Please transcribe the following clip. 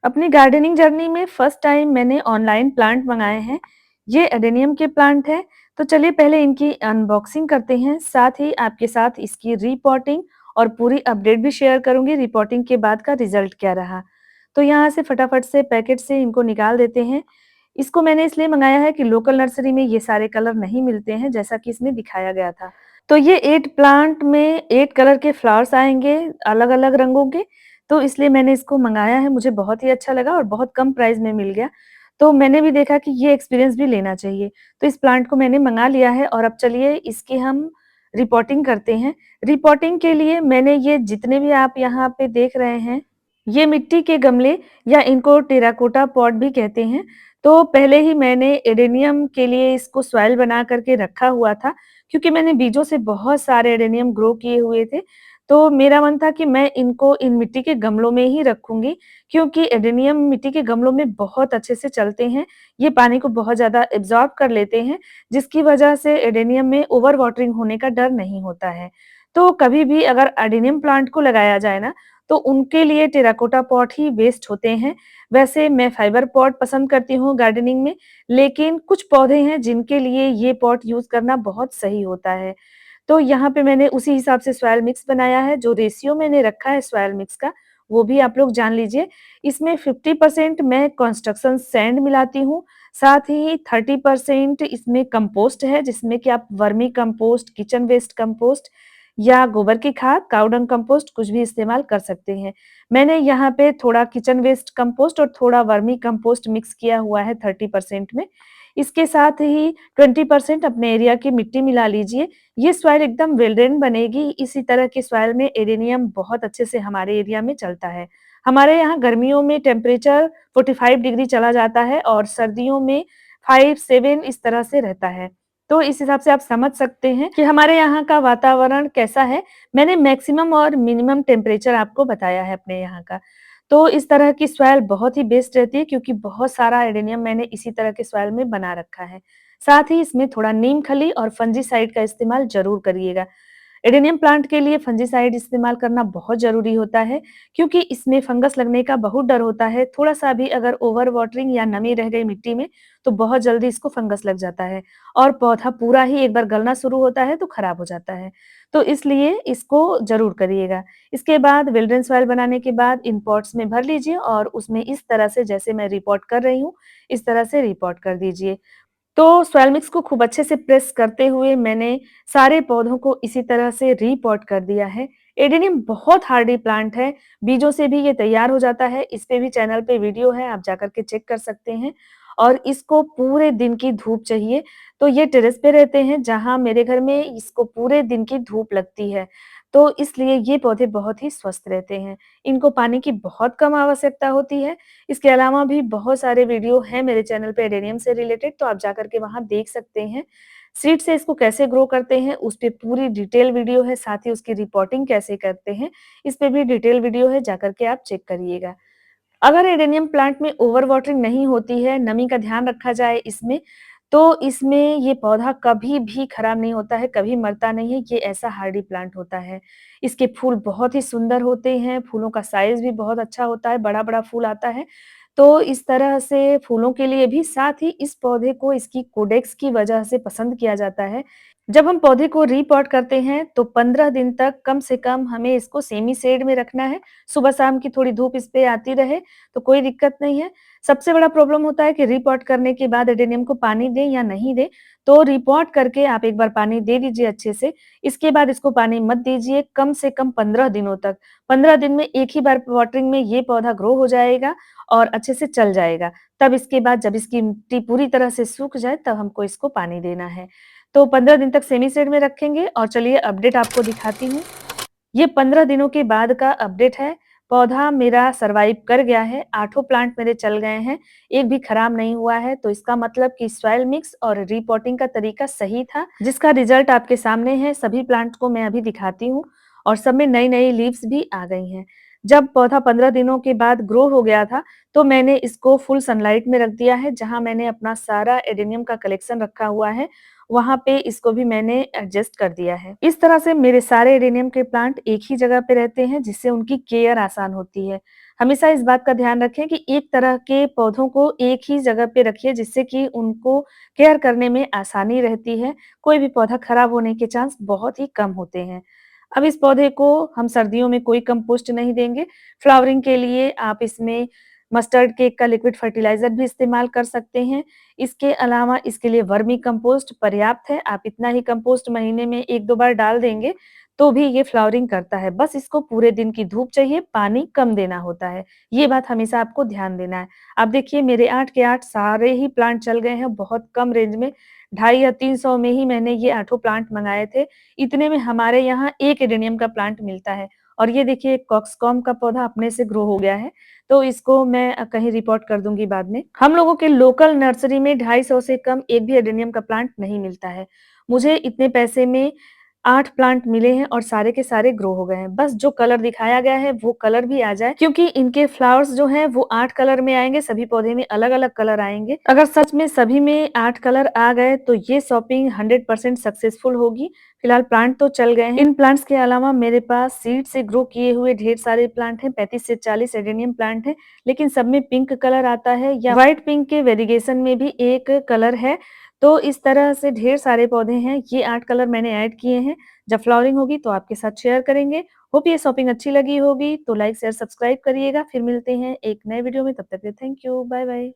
अपनी gardening journey में first time मैंने ऑनलाइन प्लांट मंगाए हैं। ये एडेनियम के प्लांट हैं, तो चलिए पहले इनकी अनबॉक्सिंग करते हैं, साथ ही आपके साथ इसकी रीपॉटिंग और पूरी अपडेट भी शेयर करूँगी, रिपोर्टिंग के बाद का रिज़ल्ट क्या रहा। तो यहाँ से फटाफट से पैकेट से इनको निकाल देते हैं। इसको मैंने इसलिए मंगाया है कि लोकल नर्सरी में ये सारे कलर नहीं मिलते हैं, जैसा कि इसमें दिखाया गया था। तो ये 8 प्लांट में 8 कलर के फ्लावर्स आएँगे, अलग-अलग रंगों के, तो इसलिए मैंने इसको मँगाया है। मुझे बहुत ही अच्छा लगा और बहुत कम प्राइस में मिल गया। तो मैंने भी देखा कि ये एक्सपीरियंस भी लेना चाहिए। तो इस प्लांट को मैंने मँगा लिया है और अब चलिए इसकी हम रिपोर्टिंग करते हैं। रिपोर्टिंग के लिए मैंने ये जितने भी आप यहाँ पे देख रहे हैं, ये मिट्टी के गमले या इनको टेराकोटा पॉट भी कहते हैं। तो पहले ही मैंने एडेनियम के लिए इसको सॉइल बना कर के रखा हुआ था, क्योंकि मैंने बीजों से बहुत सारे एडेनियम ग्रो किए हुए थे। तो मेरा मन था कि मैं इनको इन मिट्टी के गमलों में ही रखूँगी, क्योंकि एडेनियम मिट्टी के गमलों में बहुत अच्छे से चलते हैं। ये पानी को बहुत ज़्यादा एब्ज़ॉर्ब कर लेते हैं, जिसकी वजह से एडेनियम में ओवर वाटरिंग होने का डर नहीं होता है। तो कभी भी अगर एडेनियम प्लांट को लगाया जाए ना, तो उनके लिए टेराकोटा पॉट ही बेस्ट होते हैं। वैसे मैं फाइबर पॉट पसंद करती हूँ गार्डनिंग में, लेकिन कुछ पौधे हैं जिनके लिए ये पॉट यूज़ करना बहुत सही होता है। तो यहाँ पे मैंने उसी हिसाब से सॉइल मिक्स बनाया है, जो रेशियो मैंने रखा है सॉइल मिक्स का, वो भी आप लोग जान लीजिए। इसमें 50% मैं कंस्ट्रक्शन सैंड मिलाती हूँ, साथ ही 30% इसमें कंपोस्ट है, जिसमें कि आप vermicompost, kitchen waste compost या गोबर की खाद, काऊ डंग कंपोस्ट कुछ भी इस्तेमाल कर सकते हैं। मैंने यहाँ पे थोड़ा किचन वेस्ट कंपोस्ट और थोड़ा वर्मी कंपोस्ट मिक्स किया हुआ है 30% में। इसके साथ ही 20% अपने एरिया की मिट्टी मिला लीजिए। ये सॉइल एकदम वेल ड्रेन बनेगी। इसी तरह की सॉइल में एडेनियम बहुत अच्छे से हमारे एरिया में चलता है। हमारे यहाँ गर्मियों में टेम्परेचर 45 डिग्री चला जाता है और सर्दियों में 5-7 इस तरह से रहता है। तो इस हिसाब से आप समझ सकते हैं कि हमारे यहाँ का वातावरण कैसा है। मैंने मैक्सिमम और मिनिमम टेम्परेचर आपको बताया है अपने यहाँ का। तो इस तरह की सॉइल बहुत ही बेस्ट रहती है, क्योंकि बहुत सारा एडेनियम मैंने इसी तरह के सॉइल में बना रखा है। साथ ही इसमें थोड़ा नीम खली और फंजीसाइड का इस्तेमाल ज़रूर करिएगा। एडेनियम प्लांट के लिए फंजीसाइड इस्तेमाल करना बहुत ज़रूरी होता है, क्योंकि इसमें फंगस लगने का बहुत डर होता है। थोड़ा-सा भी अगर ओवर वाटरिंग या नमी रह गई मिट्टी में, तो बहुत जल्दी इसको फंगस लग जाता है और पौधा पूरा ही एक बार गलना शुरू होता है, तो खराब हो जाता है। तो इसलिए इसको ज़रूर करिएगा। इसके बाद वेल ड्रेन सॉइल बनाने के बाद इन पॉट्स में भर लीजिए और उसमें इस तरह से, जैसे मैं रिपोर्ट कर रही हूँ, इस तरह से रिपोर्ट कर दीजिए। तो सॉइल मिक्स को खूब अच्छे से प्रेस करते हुए मैंने सारे पौधों को इसी तरह से रीपॉट कर दिया है। एडेनियम बहुत हार्डी प्लांट है, बीजों से भी ये तैयार हो जाता है। इस पे भी चैनल पे वीडियो है, आप जाकर के चेक कर सकते हैं। और इसको पूरे दिन की धूप चाहिए, तो ये टेरेस पे रहते हैं, जहाँ मेरे घर में इसको पूरे दिन की धूप लगती है। तो इसलिए ये पौधे बहुत ही स्वस्थ रहते हैं। इनको पानी की बहुत कम आवश्यकता होती है। इसके अलावा भी बहुत सारे वीडियो हैं मेरे चैनल पे एडेनियम से रिलेटेड, तो आप जाकर के वहाँ देख सकते हैं। सीड से इसको कैसे ग्रो करते हैं, उस पे पूरी डिटेल वीडियो है, साथ ही उसकी रिपोर्टिंग कैसे करते हैं, इस पे भी डिटेल वीडियो है, जाकर के आप चेक करिएगा। अगर एडेनियम प्लांट में ओवर वाटरिंग नहीं होती है, नमी का ध्यान रखा जाए इसमें, तो इसमें ये पौधा कभी भी खराब नहीं होता है, कभी मरता नहीं है, ये ऐसा हार्डी प्लांट होता है। इसके फूल बहुत ही सुंदर होते हैं, फूलों का साइज़ भी बहुत अच्छा होता है, बड़ा-बड़ा फूल आता है। तो इस तरह से फूलों के लिए भी, साथ ही इस पौधे को इसकी कोडेक्स की वजह से पसंद किया जाता है। जब हम पौधे को रीपॉट करते हैं, तो 15 दिन तक कम से कम हमें इसको सेमी शेड में रखना है। सुबह-शाम की थोड़ी धूप इस पे आती रहे, तो कोई दिक्कत नहीं है। सबसे बड़ा प्रॉब्लम होता है कि रीपॉट करने के बाद एडेनियम को पानी दें या नहीं दें, तो रीपॉट करके आप एक बार पानी दे दीजिए अच्छे से, इसके बाद इसको पानी मत दीजिए कम से कम 15 दिनों तक। 15 दिन में एक ही बार वाटरिंग में ये पौधा ग्रो हो जाएगा और अच्छे से चल जाएगा। तब इसके बाद जब इसकी मिट्टी पूरी तरह से सूख जाए, तब हमको इसको पानी देना है। तो 15 दिन तक सेमी शेड में रखेंगे और चलिए अपडेट आपको दिखाती हूँ। ये 15 दिनों के बाद का अपडेट है। पौधा मेरा सर्वाइव कर गया है, 8 प्लांट मेरे चल गए हैं, एक भी खराब नहीं हुआ है, तो इसका मतलब कि सॉइल मिक्स और रीपॉटिंग का तरीका सही था, जिसका रिजल्ट आपके सामने है। सभी प्लांट को मैं अभी दिखाती हूँ और सब में नई-नई लीव्स भी आ गई हैं। जब पौधा 15 दिनों के बाद ग्रो हो गया था, तो मैंने इसको फुल सनलाइट में रख दिया है, जहाँ मैंने अपना सारा एडेनियम का कलेक्शन रखा हुआ है वहाँ पे इसको भी मैंने एडजस्ट कर दिया है। इस तरह से मेरे सारे एडेनियम के प्लांट एक ही जगह पे रहते हैं, जिससे उनकी केयर आसान होती है। हमेशा इस बात का ध्यान रखें कि एक तरह के पौधों को एक ही जगह पे रखिए, जिससे कि उनको केयर करने में आसानी रहती है। कोई भी पौधा खराब होने के चांस बहुत ही कम होते हैं। अब इस पौधे को हम सर्दियों में कोई कंपोस्ट नहीं देंगे। फ्लावरिंग के लिए आप इसमें मस्टर्ड केक का लिक्विड फर्टिलाइज़र भी इस्तेमाल कर सकते हैं। इसके अलावा इसके लिए वर्मी कंपोस्ट पर्याप्त है। आप इतना ही कंपोस्ट महीने में 1-2 बार डाल देंगे, तो भी ये फ्लावरिंग करता है। बस इसको पूरे दिन की धूप चाहिए, पानी कम देना होता है। ये बात हमेशा आपको ध्यान देना है। आप देखिए मेरे 8 के 8 सारे ही प्लांट चल गए हैं बहुत कम रेंज में। 250 या 300 में ही मैंने ये 8 प्लांट मँगाए थे। इतने में हमारे यहाँ 1 एडेनियम का प्लांट मिलता है और ये देखिए कॉक्सकॉम का पौधा अपने से ग्रो हो गया है, तो इसको मैं कहीं रिपोर्ट कर दूँगी बाद में। हम लोगों के लोकल नर्सरी में 250 से कम एक भी एडेनियम का प्लांट नहीं मिलता है। मुझे इतने पैसे में 8 प्लांट मिले हैं और सारे के सारे ग्रो हो गए हैं। बस जो कलर दिखाया गया है वो कलर भी आ जाए, क्योंकि इनके फ्लावर्स जो हैं वो 8 कलर में आएँगे, सभी पौधे में अलग-अलग कलर आएँगे। अगर सच में सभी में 8 कलर आ गए तो ये शॉपिंग 100% सक्सेसफुल होगी। फिलहाल प्लांट तो चल गए हैं। इन प्लांट्स के अलावा मेरे पास सीड से ग्रो किए हुए ढेर सारे प्लांट हैं, 35 से 40 एडेनियम प्लांट हैं, लेकिन सब में पिंक कलर आता है या व्हाइट पिंक के वेरिएशन में भी एक कलर है। तो इस तरह से ढेर सारे पौधे हैं, ये 8 कलर मैंने ऐड किए हैं। जब फ्लावरिंग होगी तो आपके साथ शेयर करेंगे। होप ये शॉपिंग अच्छी लगी होगी, तो लाइक, शेयर, सब्सक्राइब करिएगा। फिर मिलते हैं एक नए वीडियो में, तब तक के लिए थैंक यू, बाय बाय।